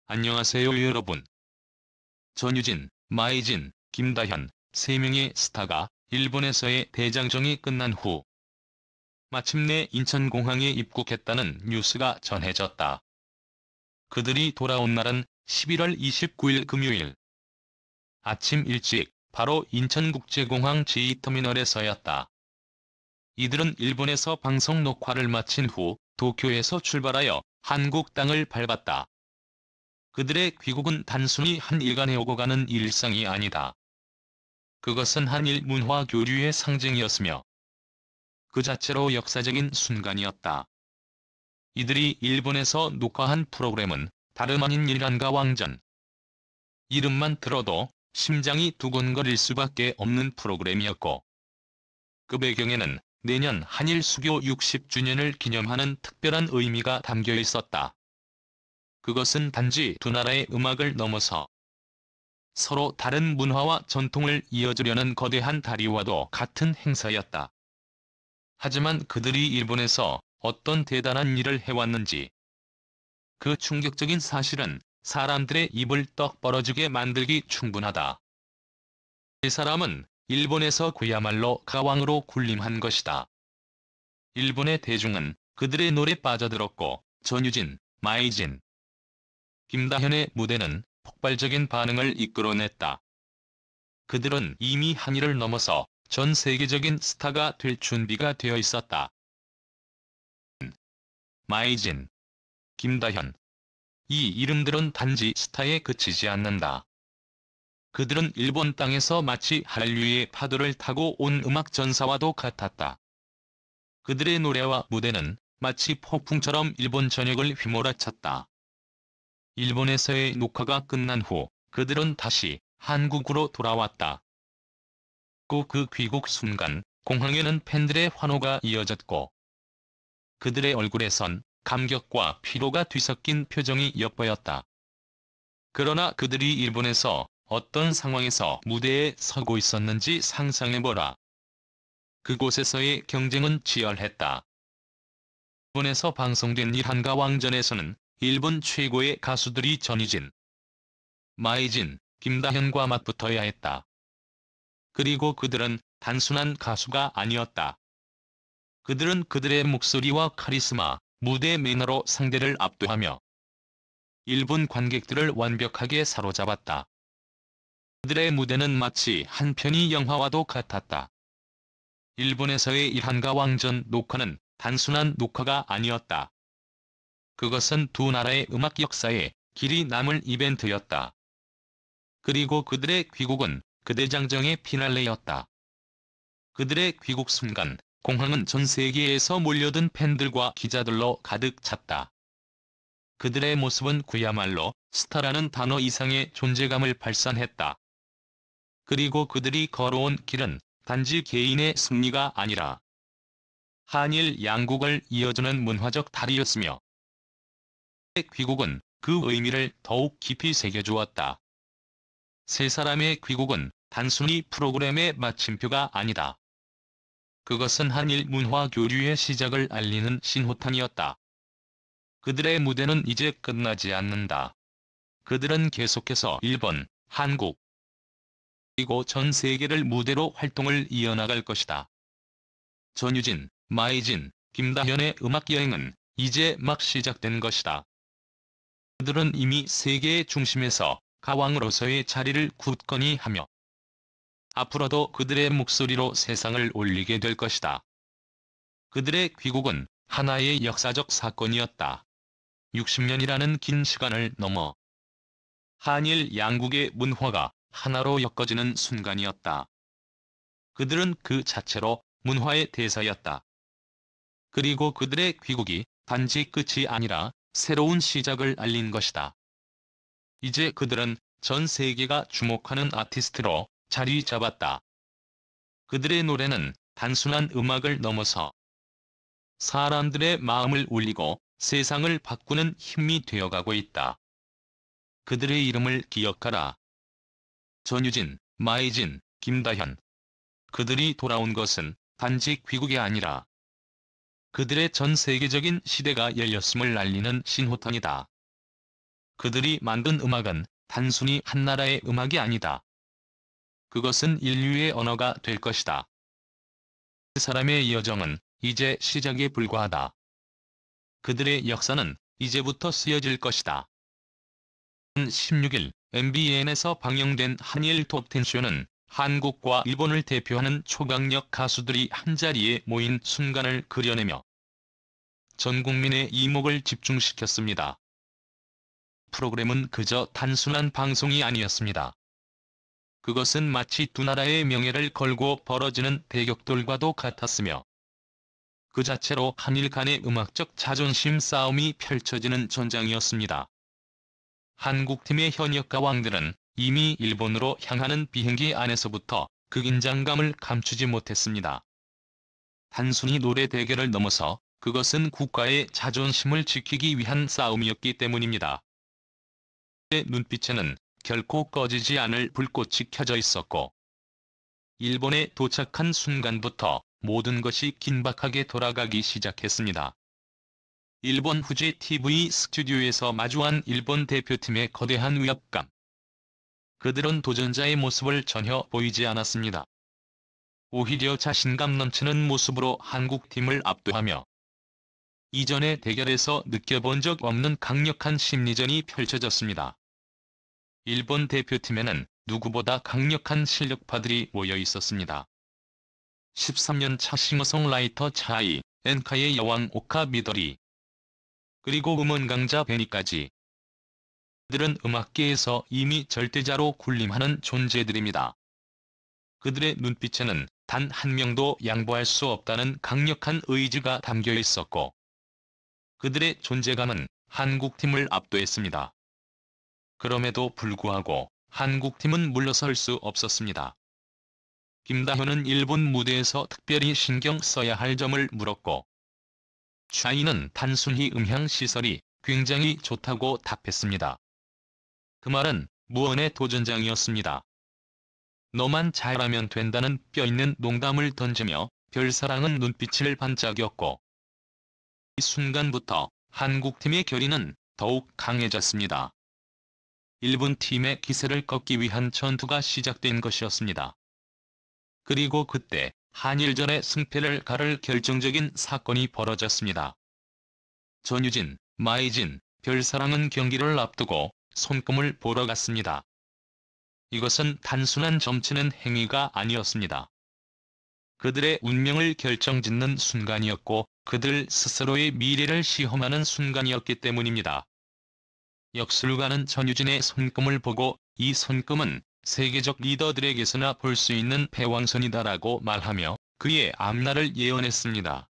안녕하세요 여러분. 전유진, 마이진, 김다현, 3명의 스타가 일본에서의 대장정이 끝난 후 마침내 인천공항에 입국했다는 뉴스가 전해졌다. 그들이 돌아온 날은 11월 29일 금요일. 아침 일찍 바로 인천국제공항 제2터미널에서였다. 이들은 일본에서 방송 녹화를 마친 후 도쿄에서 출발하여 한국 땅을 밟았다. 그들의 귀국은 단순히 한 일간에 오고 가는 일상이 아니다. 그것은 한일 문화 교류의 상징이었으며 그 자체로 역사적인 순간이었다. 이들이 일본에서 녹화한 프로그램은 다름 아닌 일간과 왕전. 이름만 들어도 심장이 두근거릴 수밖에 없는 프로그램이었고, 그 배경에는 내년 한일 수교 60주년을 기념하는 특별한 의미가 담겨 있었다. 그것은 단지 두 나라의 음악을 넘어서 서로 다른 문화와 전통을 이어주려는 거대한 다리와도 같은 행사였다. 하지만 그들이 일본에서 어떤 대단한 일을 해왔는지, 그 충격적인 사실은 사람들의 입을 떡 벌어지게 만들기 충분하다. 이 사람은 일본에서 그야말로 가왕으로 군림한 것이다. 일본의 대중은 그들의 노래에 빠져들었고, 전유진, 마이진, 김다현의 무대는 폭발적인 반응을 이끌어냈다. 그들은 이미 한일을 넘어서 전 세계적인 스타가 될 준비가 되어 있었다. 마이진, 김다현. 이 이름들은 단지 스타에 그치지 않는다. 그들은 일본 땅에서 마치 한류의 파도를 타고 온 음악 전사와도 같았다. 그들의 노래와 무대는 마치 폭풍처럼 일본 전역을 휘몰아쳤다. 일본에서의 녹화가 끝난 후 그들은 다시 한국으로 돌아왔다. 그 귀국 순간 공항에는 팬들의 환호가 이어졌고, 그들의 얼굴에선 감격과 피로가 뒤섞인 표정이 엿보였다. 그러나 그들이 일본에서 어떤 상황에서 무대에 서고 있었는지 상상해보라. 그곳에서의 경쟁은 치열했다. 일본에서 방송된 일한가 왕전에서는 일본 최고의 가수들이 전유진, 마이진, 김다현과 맞붙어야 했다. 그리고 그들은 단순한 가수가 아니었다. 그들은 그들의 목소리와 카리스마, 무대 매너로 상대를 압도하며 일본 관객들을 완벽하게 사로잡았다. 그들의 무대는 마치 한 편의 영화와도 같았다. 일본에서의 일한가 왕전 녹화는 단순한 녹화가 아니었다. 그것은 두 나라의 음악 역사에 길이 남을 이벤트였다. 그리고 그들의 귀국은 그 대장정의 피날레였다. 그들의 귀국 순간 공항은 전 세계에서 몰려든 팬들과 기자들로 가득 찼다. 그들의 모습은 그야말로 스타라는 단어 이상의 존재감을 발산했다. 그리고 그들이 걸어온 길은 단지 개인의 승리가 아니라 한일 양국을 이어주는 문화적 다리였으며, 그들의 귀국은 그 의미를 더욱 깊이 새겨주었다. 세 사람의 귀국은 단순히 프로그램의 마침표가 아니다. 그것은 한일 문화 교류의 시작을 알리는 신호탄이었다. 그들의 무대는 이제 끝나지 않는다. 그들은 계속해서 일본, 한국, 그리고 전 세계를 무대로 활동을 이어나갈 것이다. 전유진, 마이진, 김다현의 음악여행은 이제 막 시작된 것이다. 그들은 이미 세계의 중심에서 가왕으로서의 자리를 굳건히 하며 앞으로도 그들의 목소리로 세상을 울리게 될 것이다. 그들의 귀국은 하나의 역사적 사건이었다. 60년이라는 긴 시간을 넘어 한일 양국의 문화가 하나로 엮어지는 순간이었다. 그들은 그 자체로 문화의 대사였다. 그리고 그들의 귀국이 단지 끝이 아니라 새로운 시작을 알린 것이다. 이제 그들은 전 세계가 주목하는 아티스트로 자리 잡았다. 그들의 노래는 단순한 음악을 넘어서 사람들의 마음을 울리고 세상을 바꾸는 힘이 되어가고 있다. 그들의 이름을 기억하라. 전유진, 마이진, 김다현. 그들이 돌아온 것은 단지 귀국이 아니라 그들의 전 세계적인 시대가 열렸음을 알리는 신호탄이다. 그들이 만든 음악은 단순히 한 나라의 음악이 아니다. 그것은 인류의 언어가 될 것이다. 그 사람의 여정은 이제 시작에 불과하다. 그들의 역사는 이제부터 쓰여질 것이다. 16일 MBN에서 방영된 한일 톱10쇼는 한국과 일본을 대표하는 초강력 가수들이 한자리에 모인 순간을 그려내며 전 국민의 이목을 집중시켰습니다. 프로그램은 그저 단순한 방송이 아니었습니다. 그것은 마치 두 나라의 명예를 걸고 벌어지는 대격돌과도 같았으며 그 자체로 한일 간의 음악적 자존심 싸움이 펼쳐지는 전장이었습니다. 한국팀의 현역 가왕들은 이미 일본으로 향하는 비행기 안에서부터 그 긴장감을 감추지 못했습니다. 단순히 노래 대결을 넘어서 그것은 국가의 자존심을 지키기 위한 싸움이었기 때문입니다. 그의 눈빛에는 결코 꺼지지 않을 불꽃이 켜져 있었고 일본에 도착한 순간부터 모든 것이 긴박하게 돌아가기 시작했습니다. 일본 후지 TV 스튜디오에서 마주한 일본 대표팀의 거대한 위압감. 그들은 도전자의 모습을 전혀 보이지 않았습니다. 오히려 자신감 넘치는 모습으로 한국팀을 압도하며 이전의 대결에서 느껴본 적 없는 강력한 심리전이 펼쳐졌습니다. 일본 대표팀에는 누구보다 강력한 실력파들이 모여 있었습니다. 13년 차 싱어송라이터 차이, 엔카의 여왕 오카 미도리, 그리고 음원 강자 베니까지. 그들은 음악계에서 이미 절대자로 군림하는 존재들입니다. 그들의 눈빛에는 단 한 명도 양보할 수 없다는 강력한 의지가 담겨 있었고 그들의 존재감은 한국팀을 압도했습니다. 그럼에도 불구하고 한국팀은 물러설 수 없었습니다. 김다현은 일본 무대에서 특별히 신경 써야 할 점을 물었고 차이는 단순히 음향시설이 굉장히 좋다고 답했습니다. 그 말은 무언의 도전장이었습니다. 너만 잘하면 된다는 뼈있는 농담을 던지며 별사랑은 눈빛을 반짝였고 이 순간부터 한국팀의 결의는 더욱 강해졌습니다. 일본 팀의 기세를 꺾기 위한 전투가 시작된 것이었습니다. 그리고 그때 한일전의 승패를 가를 결정적인 사건이 벌어졌습니다. 전유진, 마이진, 별사랑은 경기를 앞두고 손금을 보러 갔습니다. 이것은 단순한 점치는 행위가 아니었습니다. 그들의 운명을 결정짓는 순간이었고 그들 스스로의 미래를 시험하는 순간이었기 때문입니다. 역술가는 전유진의 손금을 보고 이 손금은 세계적 리더들에게서나 볼 수 있는 패왕선이다라고 말하며 그의 앞날을 예언했습니다.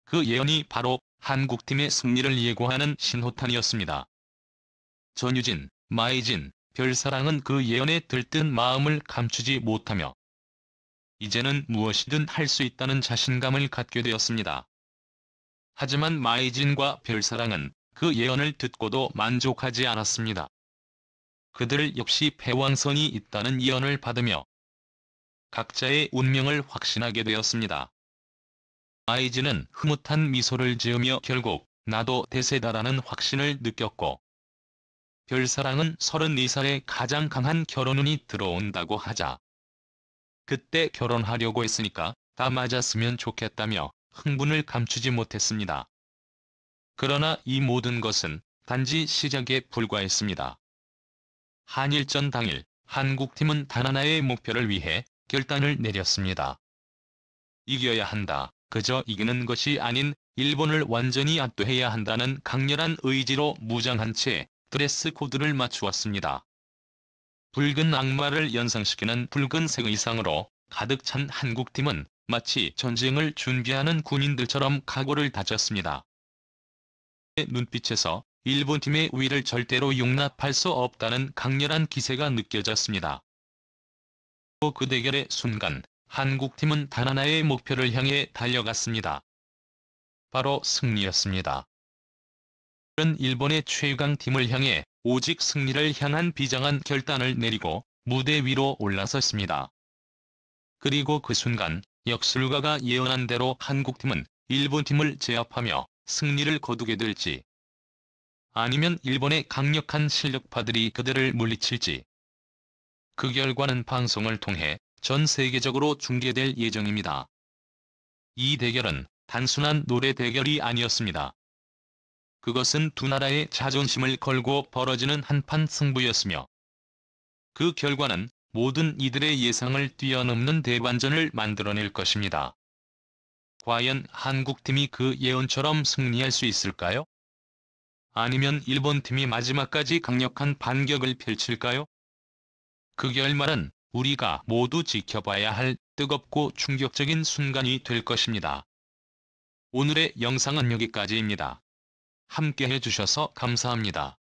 그 예언이 바로 한국팀의 승리를 예고하는 신호탄이었습니다. 전유진, 마이진, 별사랑은 그 예언에 들뜬 마음을 감추지 못하며 이제는 무엇이든 할 수 있다는 자신감을 갖게 되었습니다. 하지만 마이진과 별사랑은 그 예언을 듣고도 만족하지 않았습니다. 그들 역시 패왕선이 있다는 예언을 받으며 각자의 운명을 확신하게 되었습니다. 마이진은 흐뭇한 미소를 지으며 결국 나도 대세다라는 확신을 느꼈고 별사랑은 34살에 가장 강한 결혼운이 들어온다고 하자 그때 결혼하려고 했으니까 다 맞았으면 좋겠다며 흥분을 감추지 못했습니다. 그러나 이 모든 것은 단지 시작에 불과했습니다. 한일전 당일 한국팀은 단 하나의 목표를 위해 결단을 내렸습니다. 이겨야 한다. 그저 이기는 것이 아닌 일본을 완전히 압도해야 한다는 강렬한 의지로 무장한 채 드레스 코드를 맞추었습니다. 붉은 악마를 연상시키는 붉은색 의상으로 가득 찬 한국팀은 마치 전쟁을 준비하는 군인들처럼 각오를 다졌습니다. 눈빛에서 일본팀의 우위를 절대로 용납할 수 없다는 강렬한 기세가 느껴졌습니다. 또 그 대결의 순간 한국팀은 단 하나의 목표를 향해 달려갔습니다. 바로 승리였습니다. 그는 일본의 최강팀을 향해 오직 승리를 향한 비장한 결단을 내리고 무대 위로 올라섰습니다. 그리고 그 순간 역술가가 예언한 대로 한국팀은 일본팀을 제압하며 승리를 거두게 될지 아니면 일본의 강력한 실력파들이 그들을 물리칠지. 그 결과는 방송을 통해 전 세계적으로 중계될 예정입니다. 이 대결은 단순한 노래 대결이 아니었습니다. 그것은 두 나라의 자존심을 걸고 벌어지는 한판 승부였으며, 그 결과는 모든 이들의 예상을 뛰어넘는 대반전을 만들어낼 것입니다. 과연 한국팀이 그 예언처럼 승리할 수 있을까요? 아니면 일본팀이 마지막까지 강력한 반격을 펼칠까요? 그 결말은 우리가 모두 지켜봐야 할 뜨겁고 충격적인 순간이 될 것입니다. 오늘의 영상은 여기까지입니다. 함께 해주셔서 감사합니다.